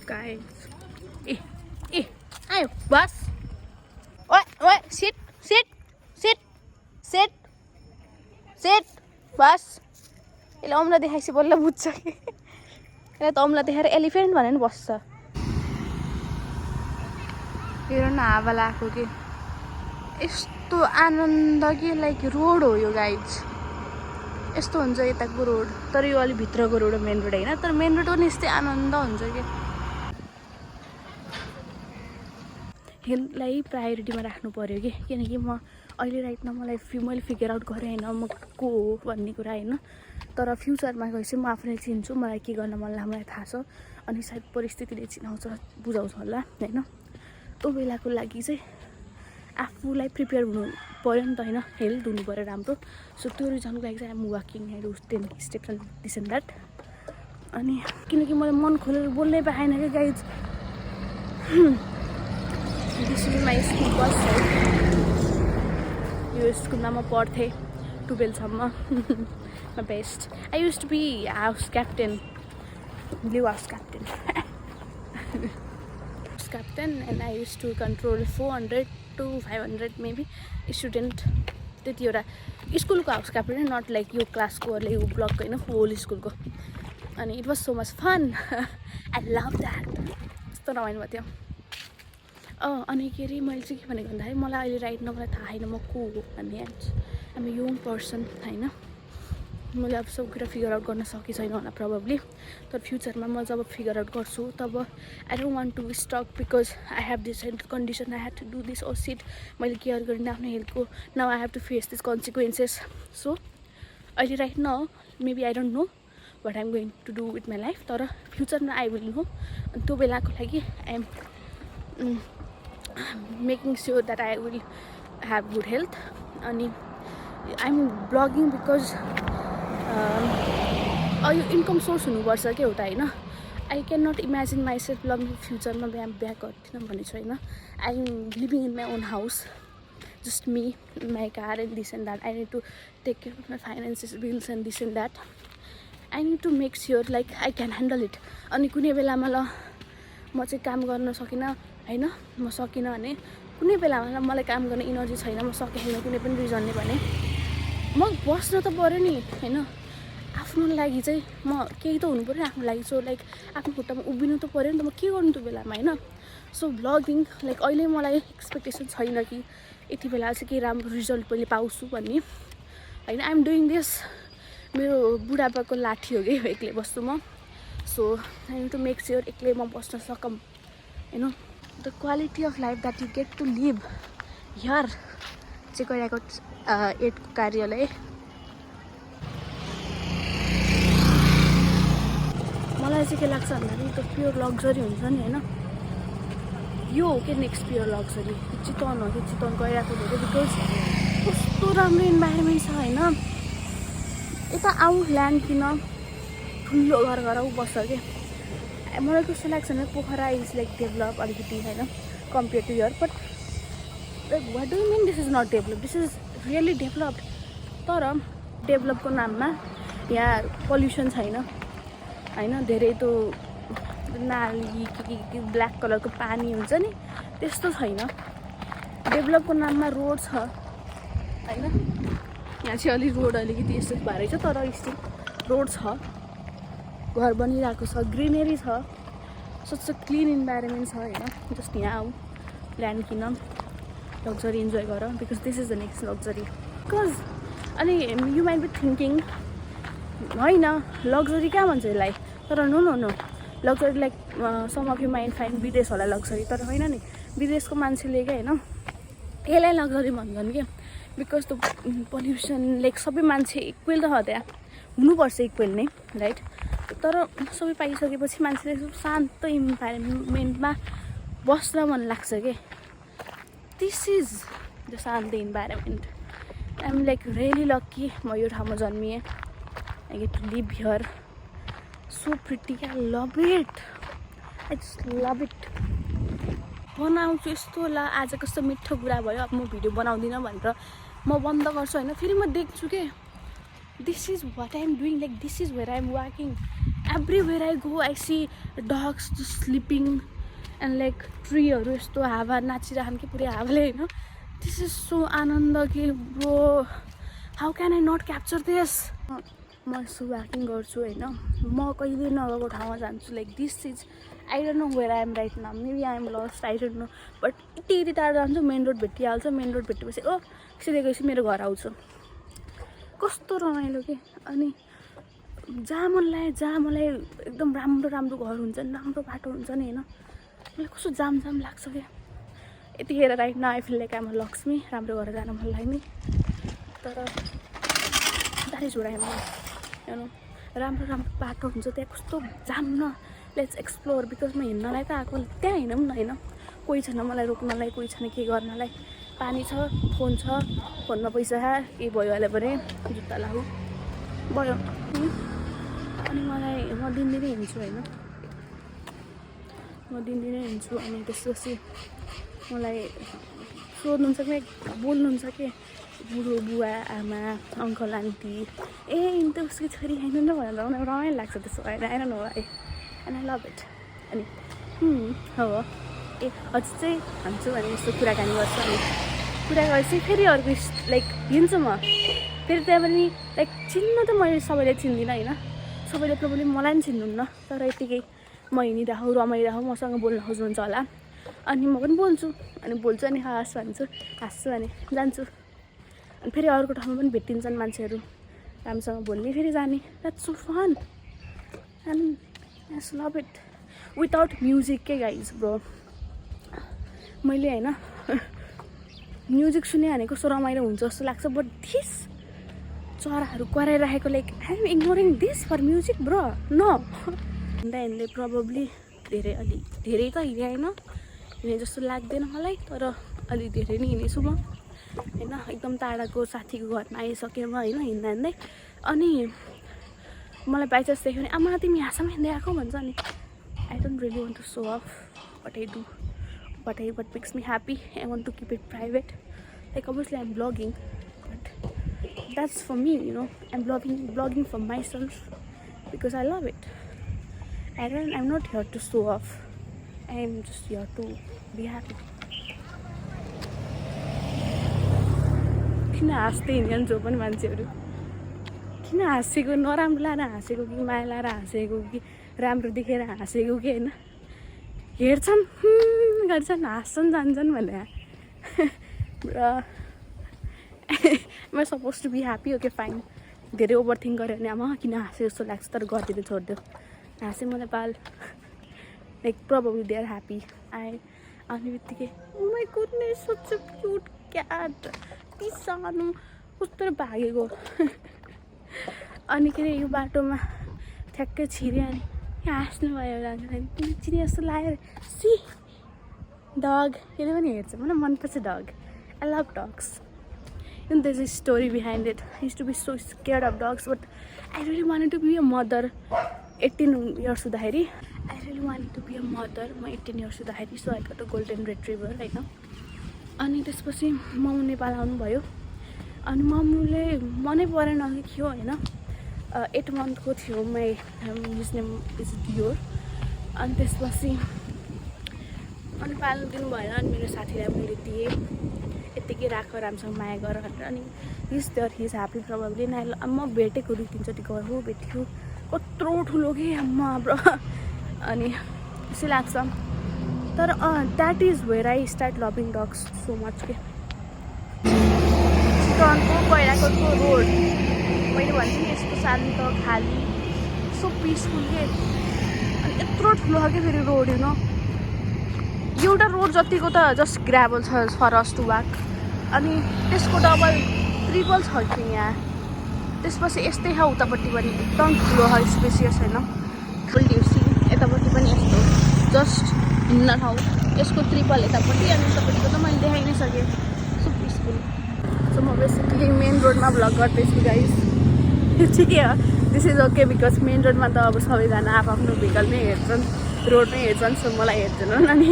Guys ए आयो bus ओए ओए sit sit sit sit sit बस यसले औँला देखाएपछि बल्ल बुझ्छ कि यसलाई त औँला देखाएर एलिफेन्ट भनेर नि बस्छ हेर न हावा लगाएको कि यस्तो आनन्द कि लाइक रोड हो यो गाइज यस्तो हुन्छ यताको रोड तर यो अलिक भित्रको रोड हो मेन रोड होइन तर मेन रोड पनि यस्तै आनन्द हुन्छ कि हेल्थलाई प्रायोरिटीमा राख्नु पर्यो कि किनकि म अहिले राइटमा मैले फिगर आउट गरेँ होइन म को हो भन्ने कुरा होइन तर फ्युचरमा गएपछि म आफूलाई चिन्छु मलाई के गर्न मन लाग्छ मलाई थाहा छ अनि सायद परिस्थितिले चिनाउँछ बुझाउँछ होला होइन त्यो बेलाको लागि चाहिँ आफूलाई प्रिपेयर हुनु पऱ्यो नि त होइन हेल्थ हुनु पऱ्यो राम्रो सो त्यो रिजनको लागि चाहिँ I'm walking I do 10 steps and this and that अनि किनकि मैले मन खोलेर बोल्नै पाएन क्या guys this is my school bus है यो स्कुलमा म पढ्थेँ 12सम्म my best I use to be house captain blue house captain captain and I used to control 400 to 500 maybe student त्यति एउटा स्कुलको हाउस क्याप्टेन नट लाइक यो क्लासको यो ब्लकको होइन होल स्कुलको अनि it was so much fun I love that यस्तो रमाइलो भएको थियो अनि के अरे मैले चाहिँ के भनेको भन्दाखेरि मलाई अहिले राइट मलाई थाहा छैन म को हो भन्ने आइम यङ पर्सन होइन मैले अब सब कुरा फिगर आउट गर्न सके छैन होला प्रब्लली तर फ्युचरमा म जब फिगर आउट गर्छु तब I don't want to stuck because I have this health condition I have to do this or shit मैले केयर गरिनँ आफ्नो हेल्थको now I have to face this consequences so अहिले राइट न maybe I don't know what I'm going to do with my life तर फ्युचरमा I will know अनि त्यो बेलाको लागि I am making sure that I will have good health अनि I am blogging because यो इन्कम सोर्स हुनुपर्छ क्या एउटा होइन I can not imagine myself blogging फ्युचरमा बिहा गर्दिनँ भन्ने छु होइन I am living in my own house just me my car and this and that I need to take care of my finances bills and this and that I need to make sure like I can handle it अनि कुनै बेलामा ल म चाहिँ काम गर्न सकिनँ होइन म सकिनँ भने कुनै बेलामा मलाई काम गर्ने इनर्जी छैन म सकेँ छैन कुनै पनि रिजनले भने म बस्न त पऱ्यो नि होइन आफ्नो लागि चाहिँ म केही त हुनु पऱ्यो आफ्नो लागि सो लाइक आफ्नो खुट्टामा उभिनु त पऱ्यो नि त म के गर्नु त्यो बेलामा होइन सो ब्लगिङ लाइक अहिले मलाई एक्सपेक्टेसन छैन कि यति बेला चाहिँ केही राम्रो रिजल्ट मैले पाउँछु भन्ने होइन आइएम डुइङ दिस मेरो बुढापाको लाठी हो कि एक्लै बस्छु म so I need to make sure एक्लै म बस्न सकौँ होइन the quality of life that you get to live here चाहिँ गइरहेको एडको कार्यालय मलाई चाहिँ के लाग्छ भन्दाखेरि त्यो प्योर लग्जरी हुन्छ नि होइन यो हो कि नेक्स्ट प्योर लग्जरी चितवन हो कि चितवन गइरहेको धेरै बिकज कस्तो राम्रो इन्भाइरोमेन्ट छ होइन यता आऊ ल्यान्ड किन ठुलो घर आऊ बस्छ कि मलाई कस्तो लाग्छ भने पोखरा इज लाइक डेभलप अलिकति होइन compare to your but like what do mean this is not develop this is really developed तर डेभलपको नाममा यहाँ पल्युसन छैन होइन धेरै त्यो नाली के ब्ल्याक कलरको पानी हुन्छ नि त्यस्तो छैन डेभलपको नाममा रोड छ होइन यहाँ चाहिँ अलिक रोड अलिकति यस्तो भएर छ तर स्टिल रोड छ घर बनिरहेको छ ग्रिनेरी छ सच क्लिन इन्भाइरोमेन्ट छ होइन जस्ट यहाँ आऊ ल्यान्ड किन लग्जरी इन्जोय गर because this is the next luxury because अनि यु माइट बी थिङ्किङ होइन लग्जरी कहाँ भन्छ यसलाई तर no no no luxury like some of you mind fine विदेश होला लग्जरी तर होइन नि विदेशको मान्छेले क्या होइन यसलाई लग्जरी भन्छन् क्या बिकज त्यो पल्युसन लाइक सबै मान्छे इक्वेल त छ त्यहाँ हुनुपर्छ इक्वेल नै राइट तर सबै पाइसकेपछि मान्छेले शान्त इन्भाइरोमेन्टमा बस्न मन लाग्छ कि दिस इज द शान्त environment I am like really lucky म यो ठाउँमा जन्मिएँ I get to live here so pretty I love it I just love it बनाउँछु यस्तो होला आज कस्तो मिठो कुरा भयो अब म भिडियो बनाउँदिनँ भनेर म बन्द गर्छु होइन फेरि म देख्छु के this is what I'm doing, like this is where I'm walking. Everywhere I go I see dogs just sleeping and like treeहरू यस्तो हावा नाचिरहन् कि पुरै हावाले हैन. This is so आनन्द कि bro, how can I not capture this? म यसो walking गर्छु हैन, म कहिले नगएको ठाउँमा जान्छु. Like this is I don't know where I am right now, maybe I am lost, I don't know, but यति टाढो जान्छु, मेन रोड भेटिहाल्छ. मेन रोड भेटेपछि ओ सिधै गएपछि मेरो घर आउँछु. कस्तो रमाइलो के. अनि जहाँ मलाई एकदम राम्रो राम्रो घर हुन्छ नि, राम्रो बाटो हुन्छ नि हैन, मलाई कस्तो जाम लाग्छ क्या. यतिखेर right now I feel like I'm Lakshmi. राम्रो घर जान मन लाग्ने, तर that is what I am हेर्नु. राम्रो बाटो हुन्छ त्यहाँ, कस्तो जाम न. Let's explore. बिकज म हिँड्नलाई त आएको, त्यहाँ हिँडौँ न होइन. कोही छैन मलाई रोक्नलाई, कोही छैन के गर्नलाई. पानी छ, फोन छ, फोनमा पैसा केही भयो अहिले पनि जुत्ता लाऊ भयो. अनि म दिनदिनै हिँड्छु होइन, म दिनदिनै हिँड्छु. अनि त्यसपछि मलाई सोध्नुहुन्छ कि बोल्नुहुन्छ कि बुढो बुवा आमा अङ्कल आन्टी ए त उसको छोरी होइन न भनेर उनीहरू रमाइलो लाग्छ त्यसो भएर. आएर न भाइ एन्ड आई लभ इट. अनि हो ए हजुर चाहिँ भन्छु भने यस्तो कुराकानी गर्छु. अनि कुरा गरेपछि फेरि अर्को लाइक हिँड्छु म फेरि. त्यहाँ पनि लाइक चिन्न त मैले सबैले चिन्दिनँ होइन, सबैले प्रब्लम मलाई पनि चिन्नुहुन्न, तर यतिकै म हिँडिरहेँ रमाइरहेँ, मसँग बोल्न खोज्नुहुन्छ होला. अनि म पनि बोल्छु, अनि बोल्छु अनि हस् भन्छु, हाँस्छु अनि जान्छु. अनि फेरि अर्को ठाउँमा पनि भेटिन्छन् मान्छेहरू राम्रोसँग बोल्ने, फेरि जाने. That's so fun and I just love it. Without music के गाइज ब्रो. मैले होइन म्युजिक सुने भने कस्तो रमाइलो हुन्छ जस्तो लाग्छ, बट दिस चराहरू कराइराखेको like I am ignoring this for music bro. न हिँड्दै प्रब्लली अलि धेरै त हिँडेँ होइन, हिँडे जस्तो लाग्दैन मलाई, तर अलि धेरै नै हिँडेछु म होइन. एकदम टाढाको साथीको घरमा आइसकेँ म होइन हिँड्दै. अनि मलाई बाई चान्स देख्यो भने आमा तिमी यहाँसम्म हिँड्दै आएको भन्छ. अनि I don't really want to show off but I do, but what makes me happy, I want to keep it private. Like obviously I'm blogging, but that's for me, you know. I'm blogging for myself because I love it. I'm not here to show off, I'm just here to be happy. किन हाँस्दै हिँड्छन् जो पनि मान्छेहरू, किन हाँसेको, नराम्रो लाएर हाँसेको कि माया लाएर हाँसेको कि राम्रो देखेर हाँसेको कि होइन. हेर्छन् गर्छन् हाँस्छन् जान्छन् भनेर र म suppose to be happy. Okay fine. धेरै ओभर थिङ्क गऱ्यो भने आमा किन हाँसे जस्तो लाग्छ, तर गरिदिनु छोडिदियो. हाँसेँ म Nepal like probably they are happy. आउने बित्तिकै oh my goodness such a cute cat, कति सानो कस्तो भागेको. अनि के अरे यो बाटोमा ठ्याक्कै छिर्यो अनि हाँस्नु भयो तिमी चिनी जस्तो लाग्यो. सी डग, यसले पनि हेर्छ, मलाई मनपर्छ dog. I love dogs. And there's a story behind it. I used to be so scared of dogs, but I really wanted to be a mother. 18 years हुँदाखेरि I really wanted to be a mother. म 18 years हुँदाखेरि so I got a golden retriever होइन. अनि त्यसपछि mummy Nepal आउनुभयो. अनि मम्मीले मनै परेन कि थियो होइन. 8 मन्थको थियो. हिज नेम इज डियोर. अनि त्यसपछि अनि पाल्नु दिनु भएन. अनि मेरो साथीलाई मैले दिएँ, यत्तिकै राख राम्रोसँग माया गर भनेर. अनि हिज देयर, हिज ह्याप्पी प्रब्लली. म भेटेको 2-3चोटि गयो भेट्यो, कत्रो ठुलो कि आम्मा ब्रो. अनि खुसी लाग्छ. तर that is where I start loving dogs so much के. चितवनको गैराकोटको रोड मैले भन्छु नि यस्तो शान्त खाली सो पिसफुल के. अनि यत्रो ठुलो छ कि फेरि रोड होइन. एउटा रोड जतिको त जस्ट ग्राभल छ फर अस टु वाक. अनि त्यसको डबल ट्रिपल छ कि यहाँ. त्यसपछि यस्तै छ उतापट्टि पनि एकदम ठुलो छ, स्पेसियस होइन. फुल्टिसी यतापट्टि पनि यस्तो जस्ट हिँड्न ठाउँ. यसको ट्रिपल यतापट्टि अनि उतापट्टिको त मैले देखाइ नै सकेँ. So peaceful. सो म बेसिकली मेन रोडमा भ्लग गर्दैछु गाइस. ठिकै हो, this is okay because main रोडमा त अब सबैजना आफ्नो भेहिकल नै हेर्छन्, रोड नै हेर्छन्. सो मलाई हेर्दैनन्. अनि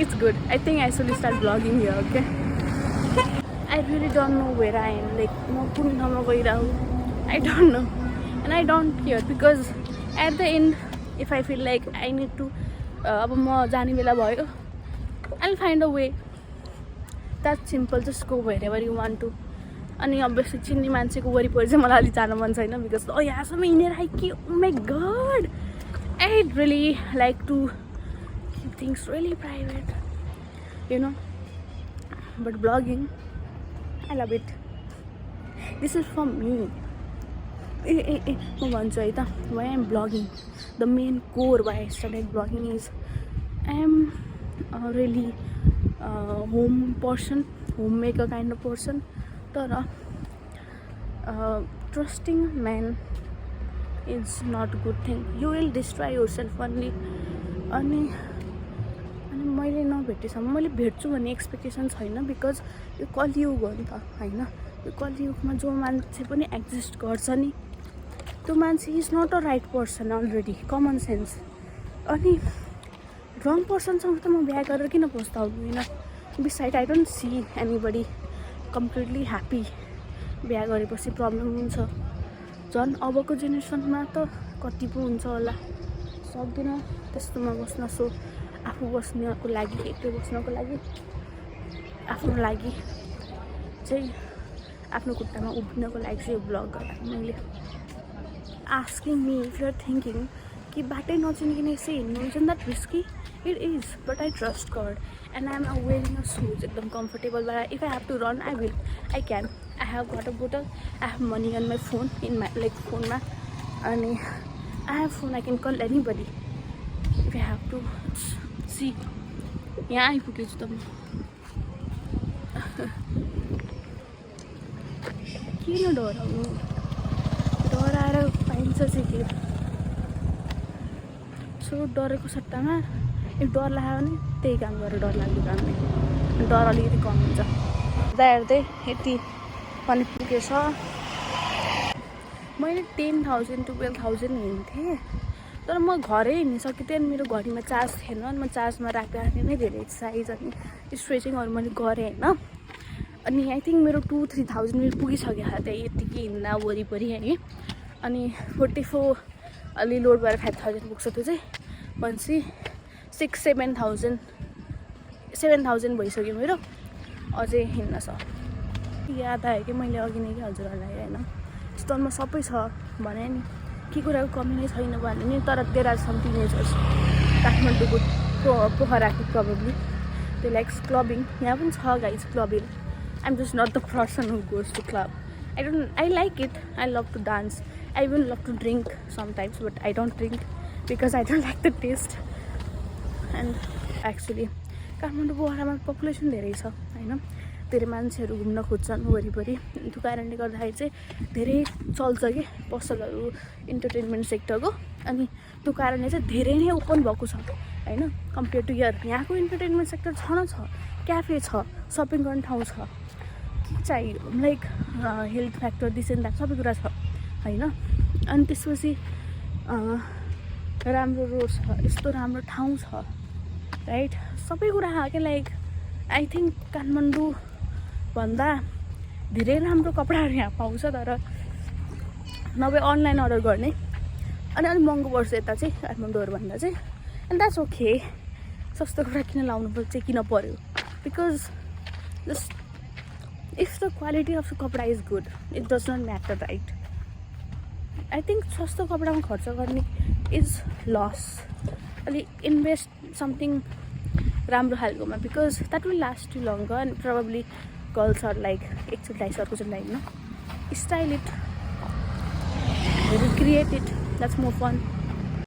it's good. I think I should start vlogging here. Okay I really don't know where I am. Like म कुन ठाउँमा गइरहेँ I don't know, and I don't care because at the end, if I feel like I need to, अब म जाने बेला भयो, I'll find a way. That's simple. Just go wherever you want to. अनि obviously चिन्ने मान्छेको वरिपरि चाहिँ मलाई अलि जान मन छैन because यहाँसम्म हिँडेर आइके oh my god, I'd really like to keep things really private, you know. But blogging, I love it. This is for me. म भन्छु है त, why I'm blogging. The main core why I started blogging is I'm a really home person, homemaker kind of person. तर trusting man is not a good thing. You will destroy yourself only. अनि मैले नभेटेसम्म, मैले भेट्छु भन्ने expectation छैन because यो कलियुग हो नि त होइन. यो कलियुगमा जो मान्छे पनि एक्जिस्ट गर्छ नि, त्यो मान्छे is not a right person already, common sense. अनि रङ पर्सनसँग त म बिहा गरेर किन पस्ताउँछु होइन. Beside I don't see anybody completely happy. बिहा गरेपछि प्रब्लम हुन्छ. झन् अबको जेनेरेसनमा त कति पो हुन्छ होला, सक्दिनँ त्यस्तोमा बस्न. सो आफू बस्नको लागि, एक्लै बस्नको लागि, आफ्नो लागि चाहिँ, आफ्नो खुट्टामा उभिनको लागि चाहिँ यो ब्लग गरेँ मैले. Asking me if you're thinking कि बाटै नचिनिकन यसै हिँड्नु is that risky. It is, but I trust God and I am wearing a shoes एकदम comfortable. But if I have to run I will, I can. I have water bottle, I have money on my phone, in my like फोनमा. अनि I have phone, I can call anybody if I have to. See यहाँ आइपुगेछु त म. किन डराउनु, डराएर पाइन्छ चाहिँ के. सो डरेको सट्टामा एक डर लाग्यो भने त्यही काम गरेर डर लाग्दो काम नै, डर अलिकति कम हुन्छ. हेर्दै यति पनि पुगेछ. मैले 10,000 12,000 हिँड्थेँ, तर म घरै हिँडिसकेँ. त्यहाँदेखि मेरो घडीमा चार्ज थिएन अनि म चार्जमा राख्दा नै धेरै एक्सर्साइज अनि स्ट्रेचिङहरू मैले गरेँ होइन. अनि आई थिङ्क मेरो 2-3,000 मेरो पुगिसक्यो होला त्यहाँ यतिकै हिँड्दा वरिपरि है. अनि 44 अलि लोड भएर 5,000 पुग्छ. त्यो चाहिँ भनेपछि 7,000 भइसक्यो मेरो. अझै हिँड्न छ. याद आयो कि मैले अघि नै कि हजुरहरूलाई होइन, स्टलमा सबै छ भने नि, के कुराको कमी नै छैन भने नि. तर देयर आर सम टिनेजर्स काठमाडौँको पोखराको प्रब्लमली दे लाइक्स क्लबिङ. यहाँ पनि छ guys clubbing. I'm just not the person who goes to club. I like it. I love to dance. I even love to drink sometimes, but I don't drink because I don't like the taste. And actually, Kathmandu पोखरामा population धेरै छ होइन. धेरै मान्छेहरू घुम्न खोज्छन् वरिपरि. त्यो कारणले गर्दाखेरि चाहिँ धेरै चल्छ कि पसलहरू इन्टरटेनमेन्ट सेक्टरको. अनि त्यो कारणले चाहिँ धेरै नै ओपन भएको छ होइन कम्पेयर टु यर. यहाँको इन्टरटेनमेन्ट सेक्टर छ न छ, क्याफे छ, सपिङ गर्ने ठाउँ छ, के चाहियो like health factor this and that सबै कुरा छ होइन. अनि त्यसपछि राम्रो रोड छ, यस्तो राम्रो ठाउँ छ राइट. सबै कुरा क्या लाइक आई थिङ्क काठमाडौँ भन्दा धेरै राम्रो कपडाहरू यहाँ पाउँछ. तर नभए अनलाइन अर्डर गर्ने. अनि अलिक महँगो पर्छ यता चाहिँ काठमाडौँहरू भन्दा चाहिँ. And that's okay. सस्तो कपडा किन लाउनु पर्छ चाहिँ किन पर्यो. Because just if the quality of the कपडा is good it does not matter right. I think सस्तो कपडामा खर्च गर्ने इज लस. अलिक इन्भेस्ट समथिङ राम्रो खालकोमा because that will last too longer. And probably girls are like एकचोटि लगाइसकेको चाहिँ line style it, recreate it, that's more fun.